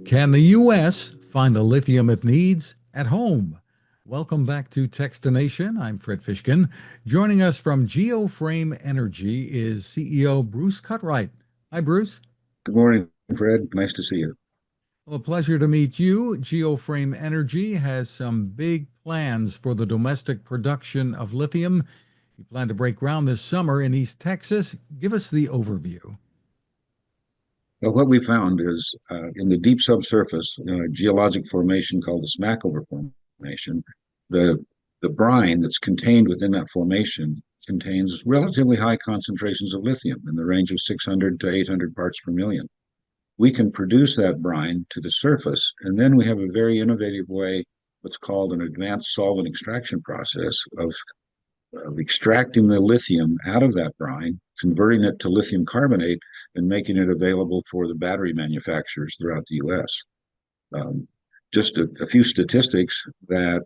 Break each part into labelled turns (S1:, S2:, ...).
S1: Can the U.S. find the lithium it needs at home? Welcome back to Techstination. I'm Fred Fishkin. Joining us from GeoFrame Energy is CEO Bruce Cutright. Hi, Bruce.
S2: Good morning, Fred. Nice to see you.
S1: Well, a pleasure to meet you. GeoFrame Energy has some big plans for the domestic production of lithium. You plan to break ground this summer in East Texas. Give us the overview.
S2: Well, what we found is in the deep subsurface, in a geologic formation called the Smackover Formation, the, the brine that's contained within that formation contains relatively high concentrations of lithium in the range of 600 to 800 parts per million. We can produce that brine to the surface, and then we have a very innovative way, what's called an advanced solvent extraction process of extracting the lithium out of that brine, converting it to lithium carbonate, and making it available for the battery manufacturers throughout the U.S. Just a few statistics that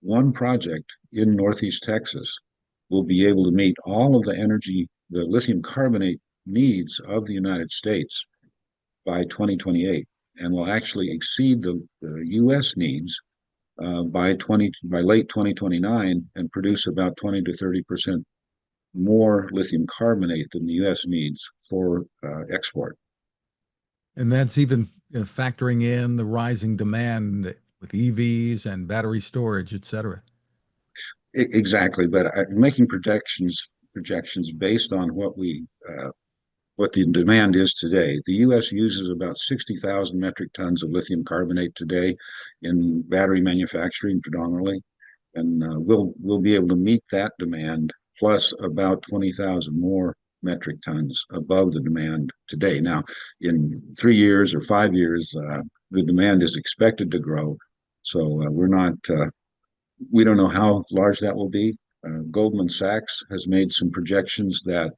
S2: one project in Northeast Texas will be able to meet all of the energy, the lithium carbonate needs of the United States by 2028, and will actually exceed the U.S. needs by late 2029 and produce about 20 to 30% more lithium carbonate than the U.S. needs for export.
S1: And that's even factoring in the rising demand with EVs and battery storage, et cetera.
S2: Exactly, but making projections based on what the demand is today. The U.S. uses about 60,000 metric tons of lithium carbonate today in battery manufacturing predominantly, and we'll be able to meet that demand plus about 20,000 more metric tons above the demand today. Now, in 3 years or 5 years, the demand is expected to grow, so we don't know how large that will be. Goldman Sachs has made some projections that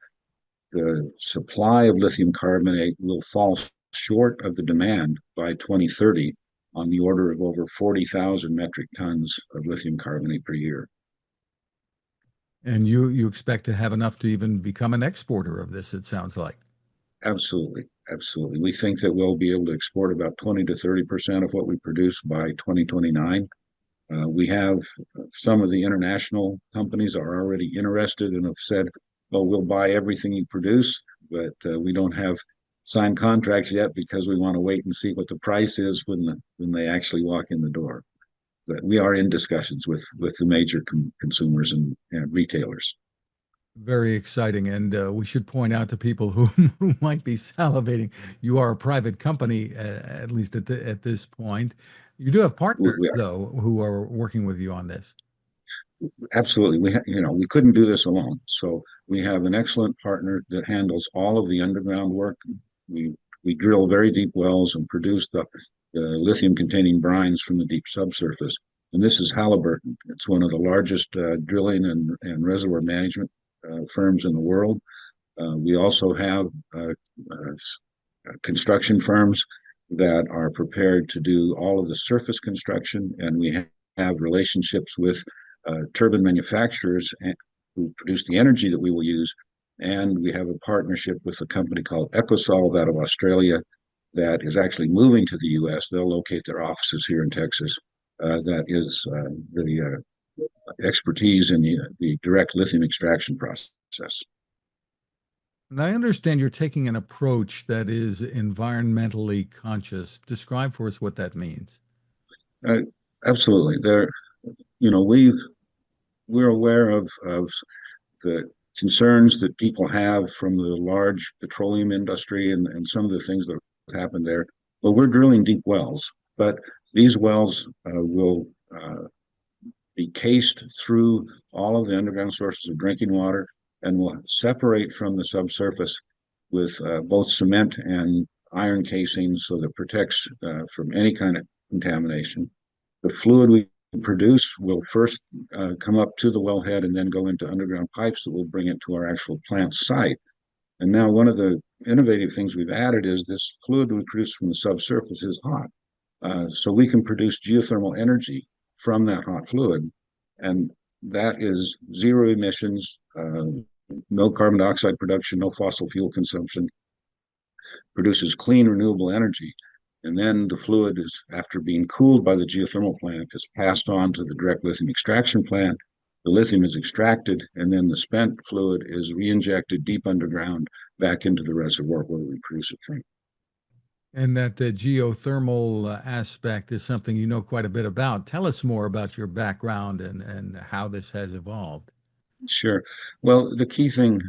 S2: the supply of lithium carbonate will fall short of the demand by 2030 on the order of over 40,000 metric tons of lithium carbonate per year.
S1: And you expect to have enough to even become an exporter of this, it sounds like.
S2: Absolutely. Absolutely. We think that we'll be able to export about 20 to 30% of what we produce by 2029. We have some of the international companies are already interested and have said, well, we'll buy everything you produce, but we don't have signed contracts yet because we want to wait and see what the price is when they actually walk in the door. But we are in discussions with the major consumers and retailers.
S1: Very exciting. And we should point out to people who might be salivating, you are a private company, at least at this point. You do have partners, though, who are working with you on this.
S2: Absolutely. We couldn't do this alone. So we have an excellent partner that handles all of the underground work. We drill very deep wells and produce the lithium containing brines from the deep subsurface. And this is Halliburton. It's one of the largest drilling and reservoir management firms in the world. We also have construction firms that are prepared to do all of the surface construction, and we have relationships with turbine manufacturers who produce the energy that we will use. And we have a partnership with a company called EcoSolve out of Australia that is actually moving to the U.S. They'll locate their offices here in Texas. That is the expertise in the direct lithium extraction process.
S1: And I understand you're taking an approach that is environmentally conscious. Describe for us what that means.
S2: Absolutely. We're aware of the concerns that people have from the large petroleum industry and some of the things that have happened there. Well, we're drilling deep wells, but these wells will be cased through all of the underground sources of drinking water and will separate from the subsurface with both cement and iron casings so that protects from any kind of contamination. The fluid we produce will first come up to the wellhead and then go into underground pipes that will bring it to our actual plant site. And now one of the innovative things we've added is this fluid we produce from the subsurface is hot. So we can produce geothermal energy from that hot fluid. And that is zero emissions, no carbon dioxide production, no fossil fuel consumption, produces clean, renewable energy. And then the fluid is, after being cooled by the geothermal plant, is passed on to the direct lithium extraction plant. The lithium is extracted, and then the spent fluid is re-injected deep underground back into the reservoir where we produce it from.
S1: And that geothermal aspect is something you know quite a bit about. Tell us more about your background and how this has evolved.
S2: Sure. Well, the key thing,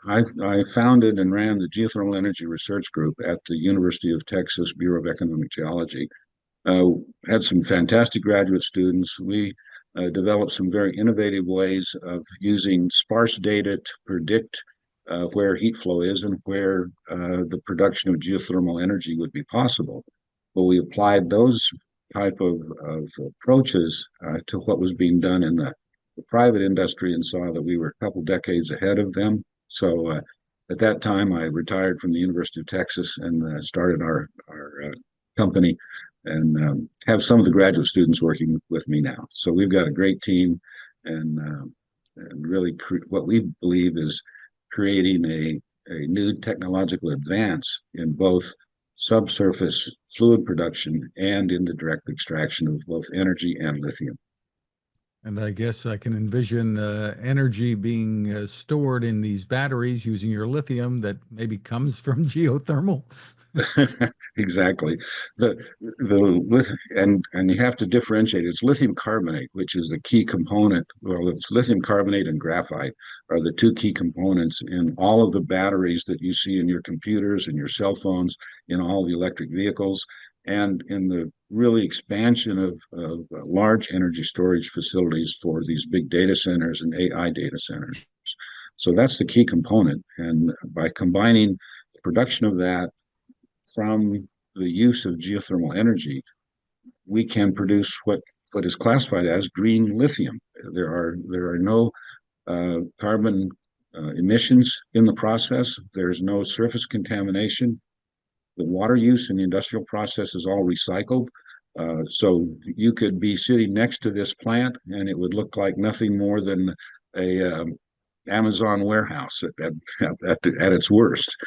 S2: I founded and ran the Geothermal Energy Research Group at the University of Texas Bureau of Economic Geology. Uh, had some fantastic graduate students. We developed some very innovative ways of using sparse data to predict where heat flow is and where the production of geothermal energy would be possible. But we applied those type of approaches to what was being done in the private industry and saw that we were a couple decades ahead of them. So at that time, I retired from the University of Texas and started our company and have some of the graduate students working with me now. So we've got a great team and really what we believe is creating a new technological advance in both subsurface fluid production and in the direct extraction of both energy and lithium.
S1: And I guess I can envision energy being stored in these batteries using your lithium that maybe comes from geothermal.
S2: Exactly. The with and you have to differentiate. It's lithium carbonate, which is the key component. Well, it's lithium carbonate and graphite are the two key components in all of the batteries that you see in your computers and your cell phones, in all the electric vehicles, and in the really expansion of large energy storage facilities for these big data centers and AI data centers. So that's the key component. And by combining the production of that from the use of geothermal energy, we can produce what is classified as green lithium. There are no carbon emissions in the process. There's no surface contamination. The water use in the industrial process is all recycled. So you could be sitting next to this plant and it would look like nothing more than a Amazon warehouse at its worst.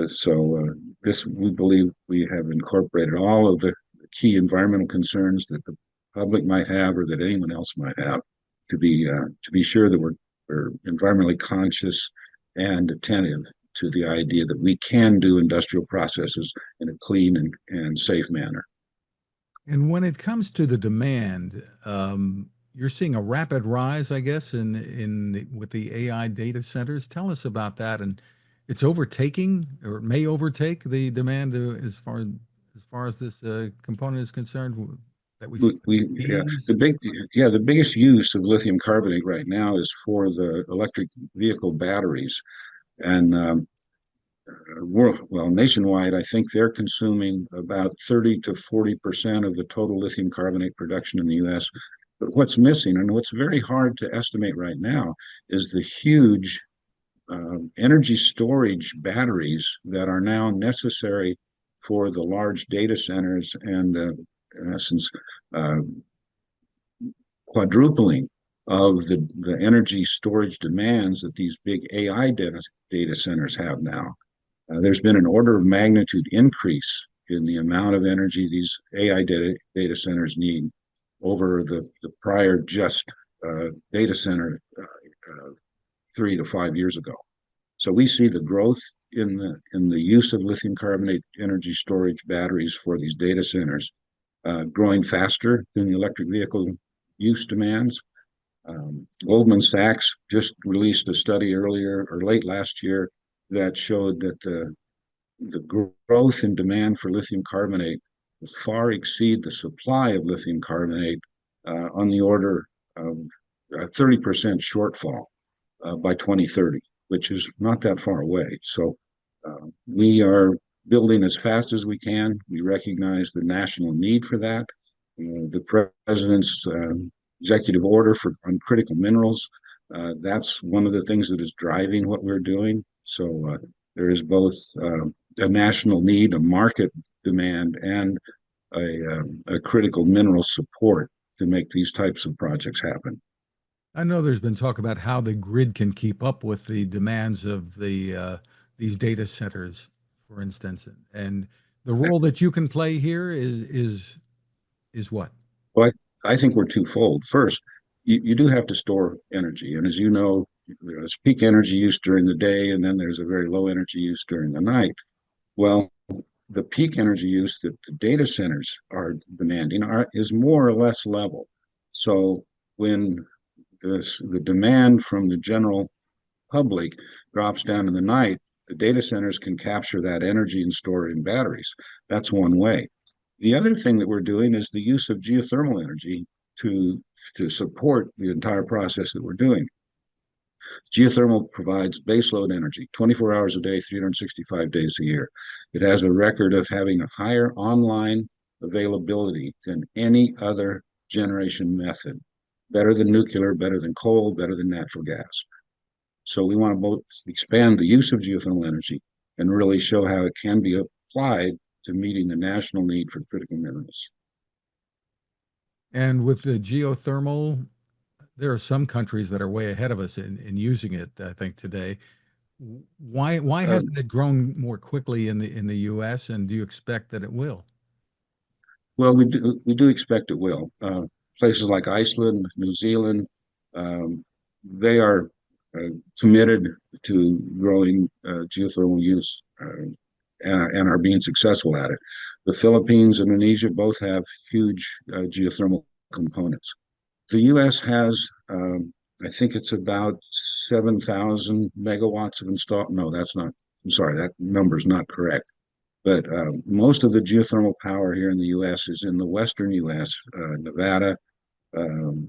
S2: So this, we believe, we have incorporated all of the key environmental concerns that the public might have or that anyone else might have to be sure that we're environmentally conscious and attentive to the idea that we can do industrial processes in a clean and safe manner.
S1: And when it comes to the demand, you're seeing a rapid rise, I guess, with the AI data centers. Tell us about that, and it's overtaking or may overtake the demand as far as this component is concerned that we see
S2: We yeah,
S1: EVs.
S2: the biggest use of lithium carbonate right now is for the electric vehicle batteries, and nationwide, I think they're consuming about 30 to 40% of the total lithium carbonate production in the U.S. But what's missing, and what's very hard to estimate right now, is the huge energy storage batteries that are now necessary for the large data centers and in essence, uh, quadrupling of the energy storage demands that these big AI data centers have now. There's been an order of magnitude increase in the amount of energy these AI data centers need over the prior just data center 3 to 5 years ago. So we see the growth in the use of lithium carbonate energy storage batteries for these data centers growing faster than the electric vehicle use demands. Goldman Sachs just released a study earlier or late last year that showed that the growth in demand for lithium carbonate far exceed the supply of lithium carbonate on the order of a 30% shortfall by 2030, which is not that far away. So we are building as fast as we can. We recognize the national need for that. The president's executive order on critical minerals, that's one of the things that is driving what we're doing. So there is both a national need, a market demand, and a critical mineral support to make these types of projects happen.
S1: I know there's been talk about how the grid can keep up with the demands of these data centers, for instance, and the role that you can play here is what?
S2: Well, I think we're twofold. First, you do have to store energy. And as you know, there's peak energy use during the day, and then there's a very low energy use during the night. Well, the peak energy use that the data centers are demanding is more or less level. So when the demand from the general public drops down in the night, the data centers can capture that energy and store it in batteries. That's one way. The other thing that we're doing is the use of geothermal energy to to support the entire process that we're doing. Geothermal provides baseload energy 24 hours a day, 365 days a year. It has a record of having a higher online availability than any other generation method. Better than nuclear, better than coal, better than natural gas. So we want to both expand the use of geothermal energy and really show how it can be applied to meeting the national need for critical minerals.
S1: And with the geothermal, there are some countries that are way ahead of us in using it, I think, today. Why
S2: Uh,
S1: hasn't it grown more quickly in the US, and do you expect that it will?
S2: well, we do expect it will. Places like Iceland, New Zealand, they are committed to growing geothermal use and are being successful at it. The Philippines and Indonesia both have huge geothermal components. The U.S. has, I think it's about 7,000 megawatts of installed. No, that's not. I'm sorry, that number is not correct. But most of the geothermal power here in the U.S. is in the western U.S., Nevada,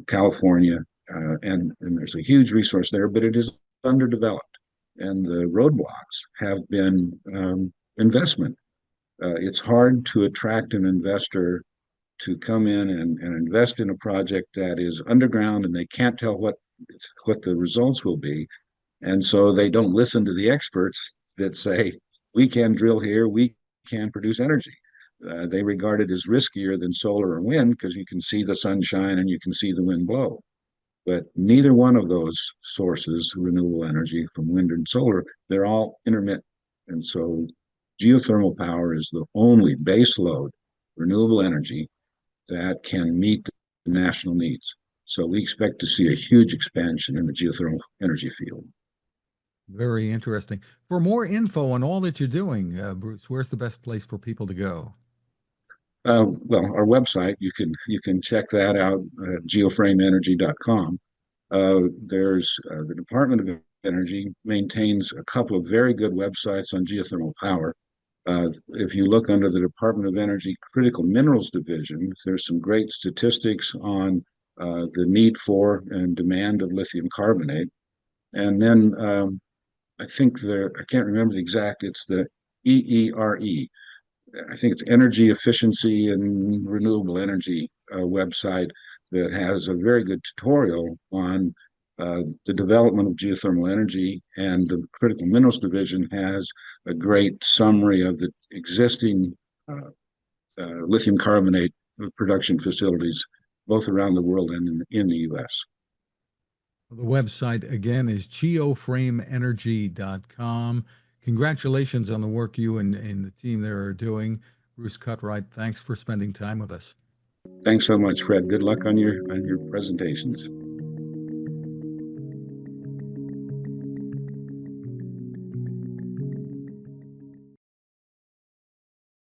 S2: California, and there's a huge resource there, but it is underdeveloped. And the roadblocks have been investment. It's hard to attract an investor to come in and invest in a project that is underground and they can't tell what the results will be. And so they don't listen to the experts that say, we can drill here, we can produce energy. They regard it as riskier than solar or wind because you can see the sunshine and you can see the wind blow. But neither one of those sources, renewable energy from wind and solar, they're all intermittent. And so geothermal power is the only base load renewable energy that can meet the national needs. So we expect to see a huge expansion in the geothermal energy field.
S1: Very interesting. For more info on all that you're doing, Bruce, where's the best place for people to go?
S2: Well, our website, you can check that out at geoframeenergy.com. There's the Department of Energy maintains a couple of very good websites on geothermal power. If you look under the Department of Energy Critical Minerals Division, there's some great statistics on the need for and demand of lithium carbonate. And then I think I can't remember the exact, it's the EERE. I think it's Energy Efficiency and Renewable Energy website that has a very good tutorial on the development of geothermal energy, and the Critical Minerals Division has a great summary of the existing lithium carbonate production facilities, both around the world and in the U.S.
S1: The website again is geoframeenergy.com. Congratulations on the work you and the team there are doing. Bruce Cutright, thanks for spending time with us.
S2: Thanks so much, Fred. Good luck on your presentations.